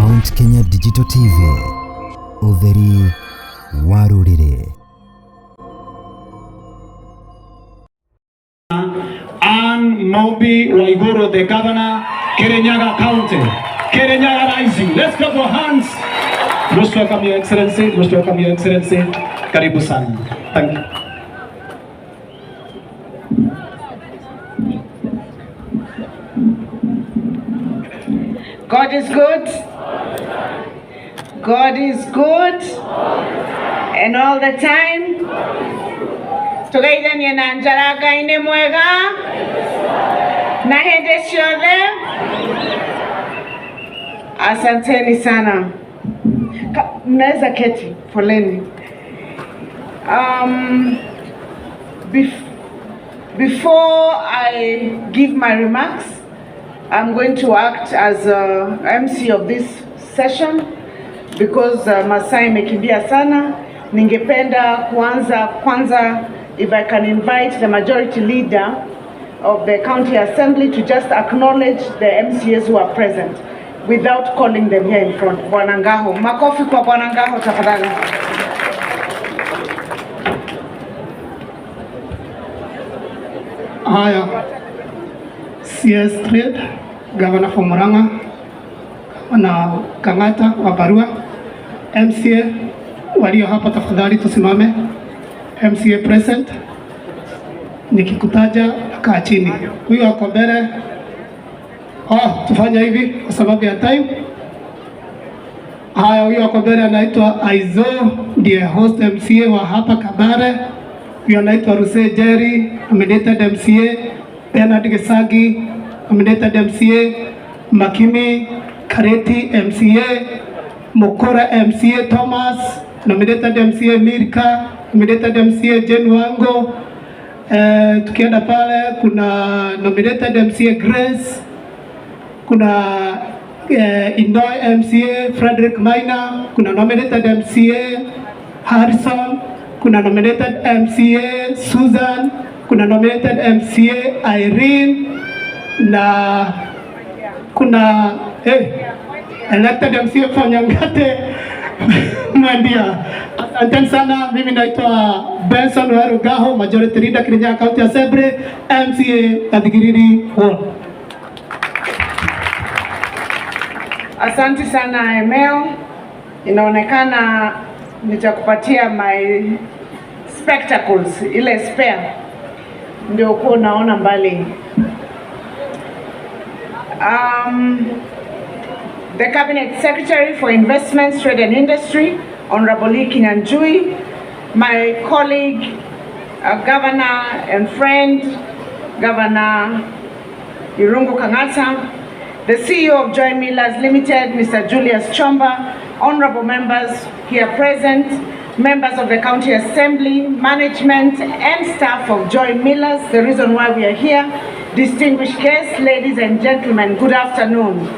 Mount Kenya Digital TV, Utheri wa Rurire. And Mobi Waiguru, the governor, Kerugoya County, Kerugoya Rising. Let's clap our hands. Most welcome, Your Excellency. Most welcome, Your Excellency. Karibu sana. Thank you. God is good. God is good. And all the time. Tugaithanie na njara Ngai mwega. Na hende ciothe. Asanteni sana. Mnaweza keti, foleni. Before I give my remarks, I'm going to act as MC of this session because Masai imekimbia sana. Ningependa kwanza if I can invite the majority leader of the county assembly to just acknowledge the MCAs who are present without calling them here in front. Bwana Ngaho. Makofi kwa Bwana Ngaho tafadhali. Haya. CS Trade, Governor from Murang'a, na Kang'ata wa Barua, MCA walio hapa tafadhali tusimame. MCA present. Nikikutaja kaa chini. Huyu ako mbele. Tufanya hivi kwa sababu ya time. Haya, huyu ako mbele anaitwa Aizo, ndiye host MCA wa hapa Kabare. Huyu anaitwa Ruse Jerry, nominated MCA. Bernard Gesagi, nominated MCA. Makimi Kareti MCA. Mokora MCA Thomas, nominated MCA. Mirka, nominated MCA. Jen Wango. Tukienda pale kuna nominated MCA Grace. Kuna Indoy MCA Frederick Maina. Kuna nominated MCA Harrison. Kuna nominated MCA Susan. Kuna nominated MCA Irene. Na kuna elected MCA Fanyangate Mandia. Asante sana. Mimi naitwa Benson Warugaho, majority leader Kerugoya County Assembly, MCA Kathigiriri Hall. Asante sana Emel. Inaonekana nitakupatia my spectacles, ile spare. Ndio uko unaona mbali. The Cabinet Secretary for Investments, Trade and Industry, Honorable Kinyanjui, my colleague, Governor and friend, Governor Irungu Kang'ata, the CEO of Joy Millers Limited, Mr. Julius Chomba, honorable members here present, members of the County Assembly, management and staff of Joy Millers, the reason why we are here, distinguished guests, ladies and gentlemen, good afternoon.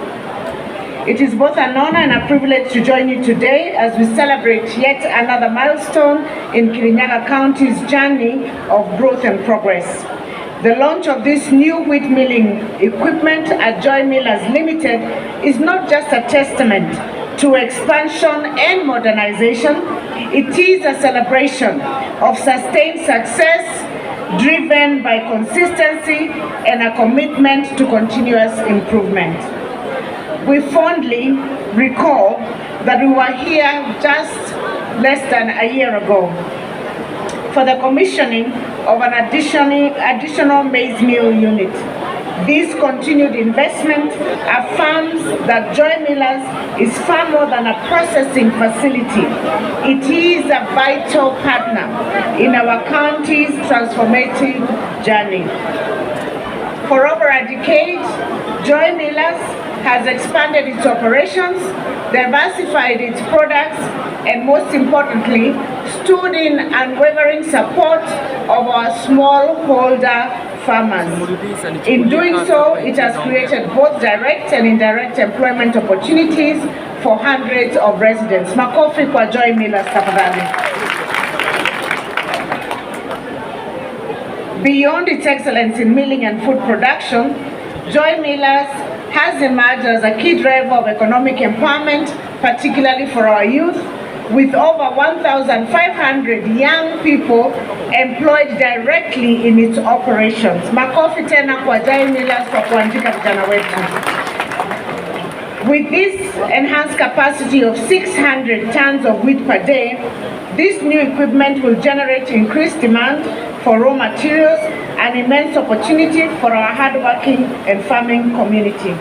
It is both an honor and a privilege to join you today as we celebrate yet another milestone in Kerugoya County's journey of growth and progress. The launch of this new wheat milling equipment at Joy Millers Limited is not just a testament to expansion and modernization, it is a celebration of sustained success driven by consistency and a commitment to continuous improvement. We fondly recall that we were here just less than a year ago for the commissioning of an additional maize mill unit. This continued investment affirms that Joy Millers is far more than a processing facility. It is a vital partner in our county's transformative journey. For over a decade, Joy Millers has expanded its operations, diversified its products, and most importantly, stood in unwavering support of our smallholder farmers. In doing so, it has created both direct and indirect employment opportunities for hundreds of residents. Makofi kwa Joy Millers tafadhali. Beyond its excellence in milling and food production, Joy Millers has emerged as a key driver of economic empowerment, particularly for our youth, with over 1,500 young people employed directly in its operations. Makofi tena kwa Jai Millers kwa kuandika vijana wetu. With this enhanced capacity of 600 tons of wheat per day, this new equipment will generate increased demand for raw materials and immense opportunity for our hardworking and farming community.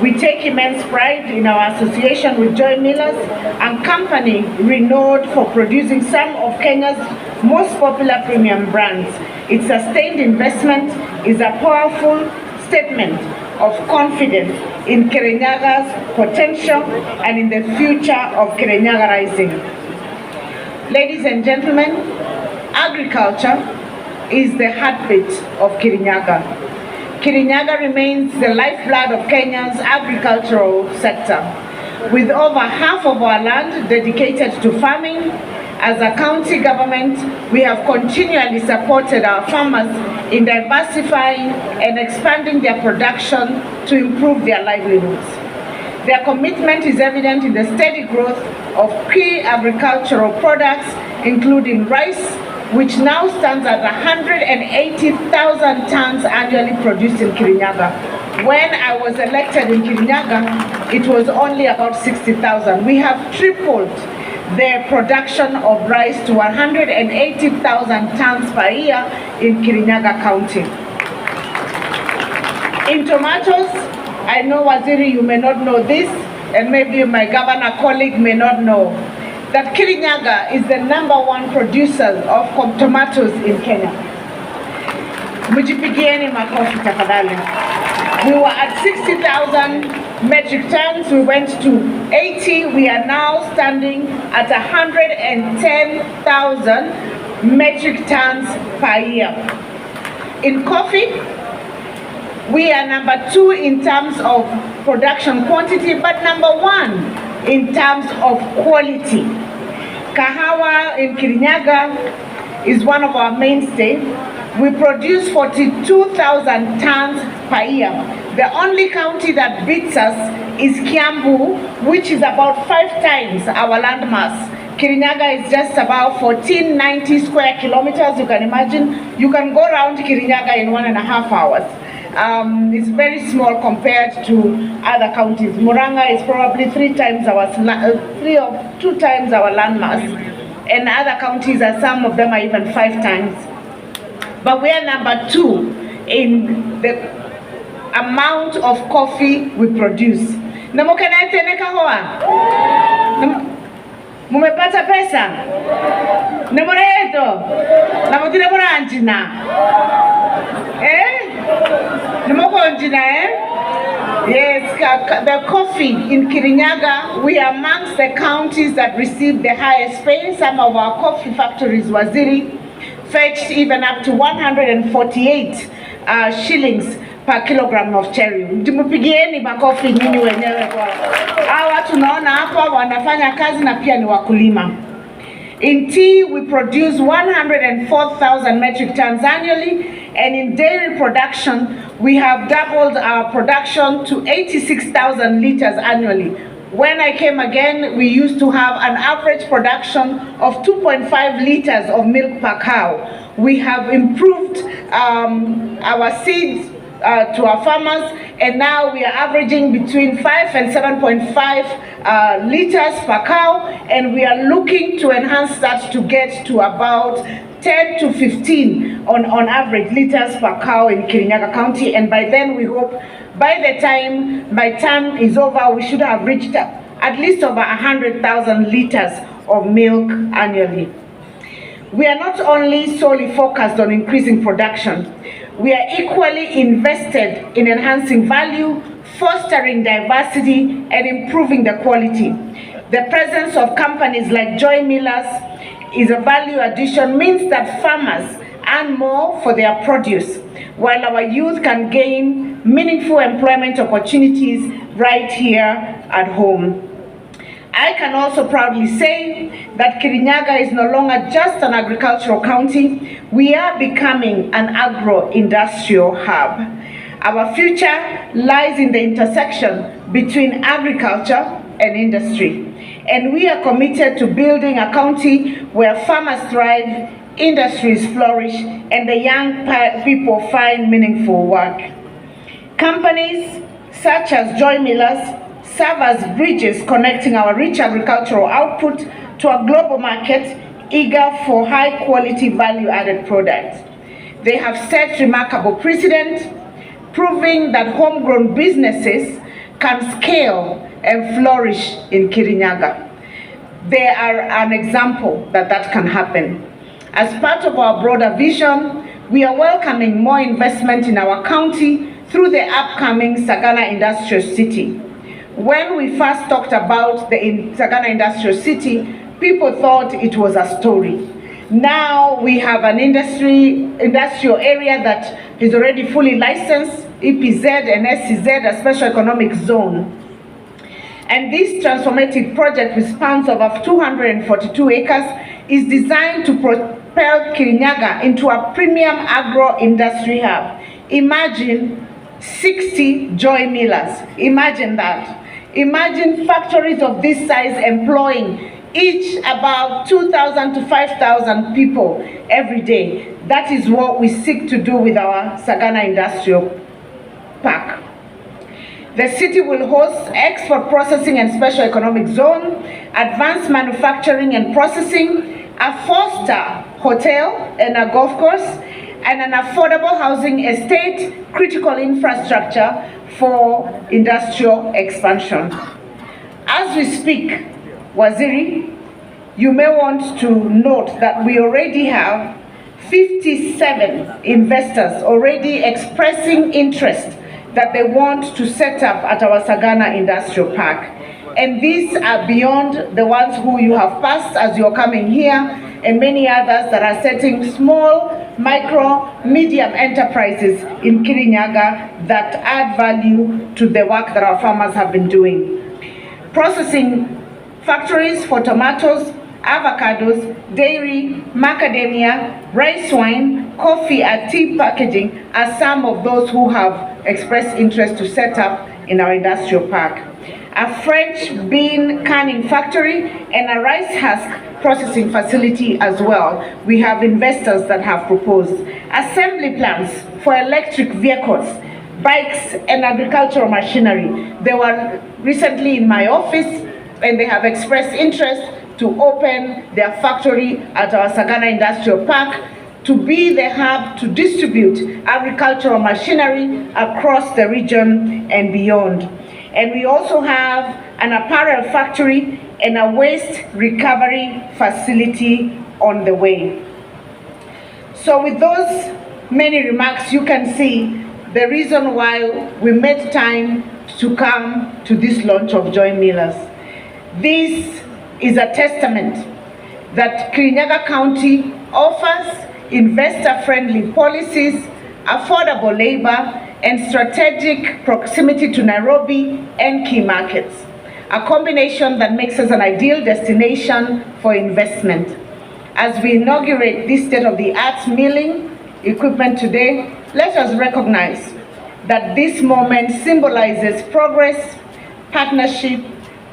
We take immense pride in our association with Joy Millers, a company renowned for producing some of Kenya's most popular premium brands. Its sustained investment is a powerful statement of confidence in Kirinyaga's potential and in the future of Kirinyaga rising. Ladies and gentlemen, agriculture is the heartbeat of Kirinyaga. Kirinyaga remains the lifeblood of Kenya's agricultural sector. With over half of our land dedicated to farming, as a county government, we have continually supported our farmers in diversifying and expanding their production to improve their livelihoods. Their commitment is evident in the steady growth of key agricultural products, including rice, which now stands at 180,000 tons annually produced in Kirinyaga. When I was elected in Kirinyaga, it was only about 60,000. We have tripled the production of rice to 180,000 tons per year in Kirinyaga County. In tomatoes, I know, Waziri, you may not know this, and maybe my governor colleague may not know, that Kirinyaga is the #1 producer of tomatoes in Kenya. Mjipigieni makofi tafadhali. We were at 60,000 metric tons, we went to 80, we are now standing at 110,000 metric tons per year. In coffee, we are #2 in terms of production quantity, but #1 in terms of quality. Kahawa in Kirinyaga is one of our mainstays. We produce 42,000 tons per year. The only county that beats us is Kiambu, which is about 5 times our landmass. Kirinyaga is just about 1490 square kilometers. You can imagine, you can go around Kirinyaga in 1.5 hours. It's very small compared to other counties. Muranga is probably 2 times our landmass, and other counties, some of them are even 5 times. But we are #2 in the amount of coffee we produce. Mumepata pesa? Nemoreto? Namotile moranjina? Yes, the coffee in Kirinyaga, we are amongst the counties that received the highest pay. Some of our coffee factories, Waziri, fetched even up to 148 shillings per kilogram of cherry. Mpigieni makofi nyinyi wenyewe kwa hawa tunaona hapa wanafanya kazi na pia ni wakulima. In tea, we produce 104,000 metric tons annually, and in dairy production, we have doubled our production to 86,000 liters annually. When I came again, we used to have an average production of 2.5 liters of milk per cow. We have improved our seeds to our farmers, and now we are averaging between 5 and 7.5 liters per cow, and we are looking to enhance that to get to about 10 to 15 on average liters per cow in Kirinyaga County, and by then we hope by the time my term is over, we should have reached at least over 100,000 liters of milk annually. We are not only solely focused on increasing production, we are equally invested in enhancing value, fostering diversity, and improving the quality. The presence of companies like Joy Millers is a value addition, means that farmers earn more for their produce, while our youth can gain meaningful employment opportunities right here at home. I can also proudly say that Kirinyaga is no longer just an agricultural county. We are becoming an agro-industrial hub. Our future lies in the intersection between agriculture and industry. And we are committed to building a county where farmers thrive, industries flourish, and the young people find meaningful work. Companies such as Joy Millers serve as bridges connecting our rich agricultural output to a global market eager for high-quality value-added products. They have set remarkable precedent, proving that homegrown businesses can scale and flourish in Kirinyaga. They are an example that can happen. As part of our broader vision, we are welcoming more investment in our county through the upcoming Sagana Industrial City. When we first talked about the Sagana Industrial City, people thought it was a story. Now we have an industrial area that is already fully licensed, EPZ and SCZ, a special economic zone. And this transformative project, which spans over 242 acres, is designed to propel Kirinyaga into a premium agro-industry hub. Imagine 60 Joy Millers. Imagine that. Imagine factories of this size employing each about 2,000 to 5,000 people every day. That is what we seek to do with our Sagana Industrial Park. The city will host export processing and special economic zone, advanced manufacturing and processing, a 4-star hotel and a golf course, and an affordable housing estate, critical infrastructure for industrial expansion. As we speak, Waziri, you may want to note that we already have 57 investors already expressing interest that they want to set up at our Sagana Industrial Park. And these are beyond the ones who you have passed as you're coming here, and many others that are setting small, micro, medium enterprises in Kirinyaga that add value to the work that our farmers have been doing. Processing factories for tomatoes, avocados, dairy, macadamia, rice wine, coffee, and tea packaging are some of those who have expressed interest to set up in our industrial park. A French bean canning factory and a rice husk processing facility as well. We have investors that have proposed. Assembly plants for electric vehicles, bikes, and agricultural machinery. They were recently in my office and they have expressed interest to open their factory at our Sagana Industrial Park to be the hub to distribute agricultural machinery across the region and beyond. And we also have an apparel factory and a waste recovery facility on the way. So with those many remarks, you can see the reason why we made time to come to this launch of Joy Millers. This is a testament that Kirinyaga County offers investor-friendly policies, affordable labor, and strategic proximity to Nairobi and key markets, a combination that makes us an ideal destination for investment. As we inaugurate this state-of-the-art milling equipment today, let us recognize that this moment symbolizes progress, partnership,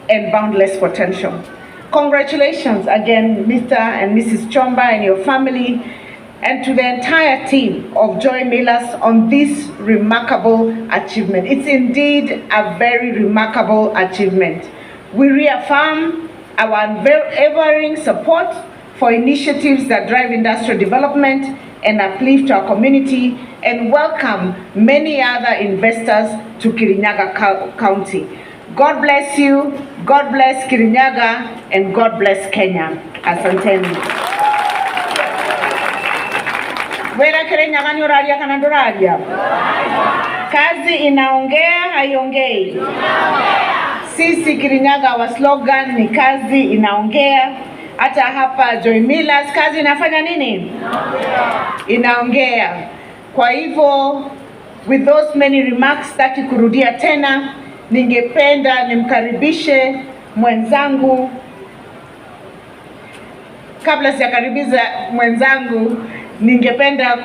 and boundless potential. Congratulations again, Mr. and Mrs. Chomba and your family, and to the entire team of Joy Millers on this remarkable achievement. It's indeed a very remarkable achievement. We reaffirm our unwavering support for initiatives that drive industrial development and uplift our community, and welcome many other investors to Kirinyaga County. God bless you, God bless Kirinyaga, and God bless Kenya. Asanteni. Wera Kirinyaga nyuralia kananduralia. Kazi inaongea, haiongei. Sisi Kirinyaga wa slogan ni kazi inaongea. Hata hapa Joy Millers, kazi inafanya nini? Inaongea. Kwa hivyo, with those many remarks, sitaki kurudia tena, ningependa nimkaribishe mwenzangu. Kabla sijakaribiza mwenzangu, ningependa